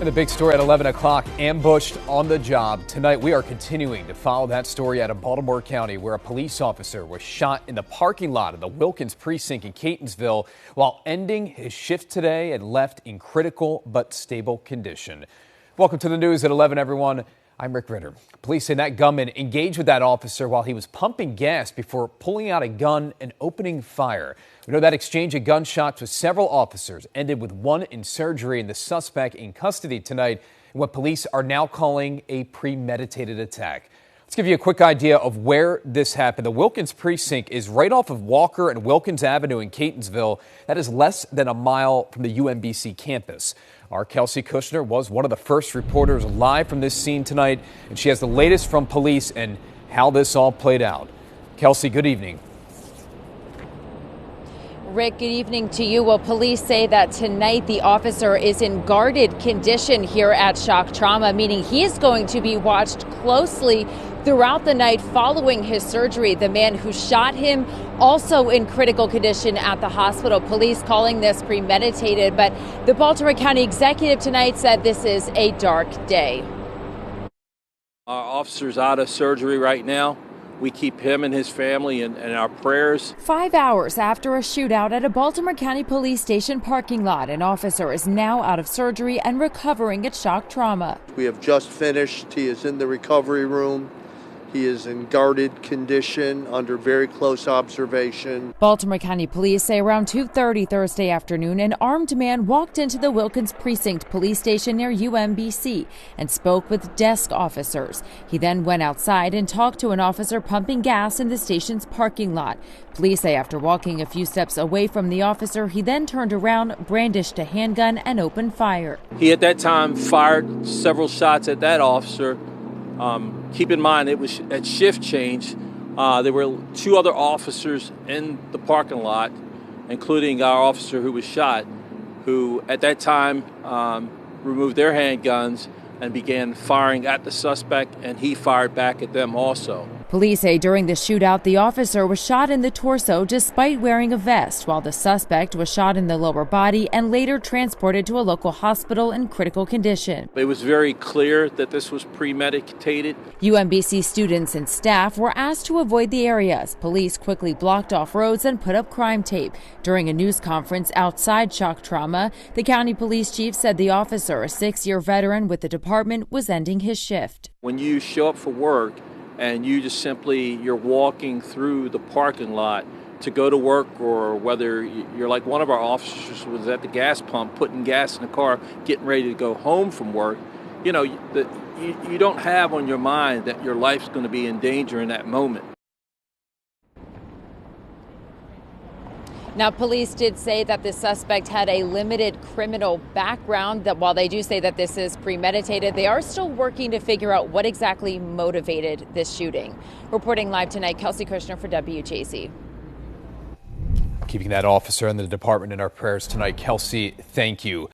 And the big story at 11 o'clock, ambushed on the job. Tonight, we are continuing to follow that story out of Baltimore County, where a police officer was shot in the parking lot of the Wilkins precinct in Catonsville while ending his shift today and left in critical but stable condition. Welcome to the news at 11, everyone. I'm Rick Ritter. Police say that gunman engaged with that officer while he was pumping gas before pulling out a gun and opening fire. We know that exchange of gunshots with several officers ended with one in surgery and the suspect in custody tonight in what police are now calling a premeditated attack. Let's give you a quick idea of where this happened. The Wilkins precinct is right off of Walker and Wilkins Avenue in Catonsville. That is less than a mile from the UMBC campus. Our Kelsey Kushner was one of the first reporters live from this scene tonight, and she has the latest from police and how this all played out. Kelsey, good evening. Rick, good evening to you. Well, police say that tonight the officer is in guarded condition here at Shock Trauma, meaning he is going to be watched closely throughout the night following his surgery. The man who shot him also in critical condition at the hospital. Police calling this premeditated, but the Baltimore County executive tonight said this is a dark day. Our officer's out of surgery right now. We keep him and his family in our prayers. 5 hours after a shootout at a Baltimore County police station parking lot, an officer is now out of surgery and recovering at Shock Trauma. We have just finished. He is in the recovery room. He is in guarded condition under very close observation. Baltimore County police say around 2:30 Thursday afternoon, an armed man walked into the Wilkins Precinct police station near UMBC and spoke with desk officers. He then went outside and talked to an officer pumping gas in the station's parking lot. Police say after walking a few steps away from the officer, he then turned around, brandished a handgun, and opened fire. He at that time fired several shots at that officer. Keep in mind, it was at shift change. There were two other officers in the parking lot, including our officer who was shot, who at that time removed their handguns and began firing at the suspect, and he fired back at them also. Police say during the shootout, the officer was shot in the torso despite wearing a vest, while the suspect was shot in the lower body and later transported to a local hospital in critical condition. It was very clear that this was premeditated. UMBC students and staff were asked to avoid the areas. Police quickly blocked off roads and put up crime tape. During a news conference outside Shock Trauma, the county police chief said the officer, a 6-year veteran with the department, was ending his shift. When you show up for work, and you're walking through the parking lot to go to work, or whether you're like one of our officers was at the gas pump putting gas in the car getting ready to go home from work, you don't have on your mind that your life's going to be in danger in that moment. Now, police did say that the suspect had a limited criminal background, that while they do say that this is premeditated, they are still working to figure out what exactly motivated this shooting. Reporting live tonight, Kelsey Kushner for WJZ. Keeping that officer and the department in our prayers tonight. Kelsey, thank you.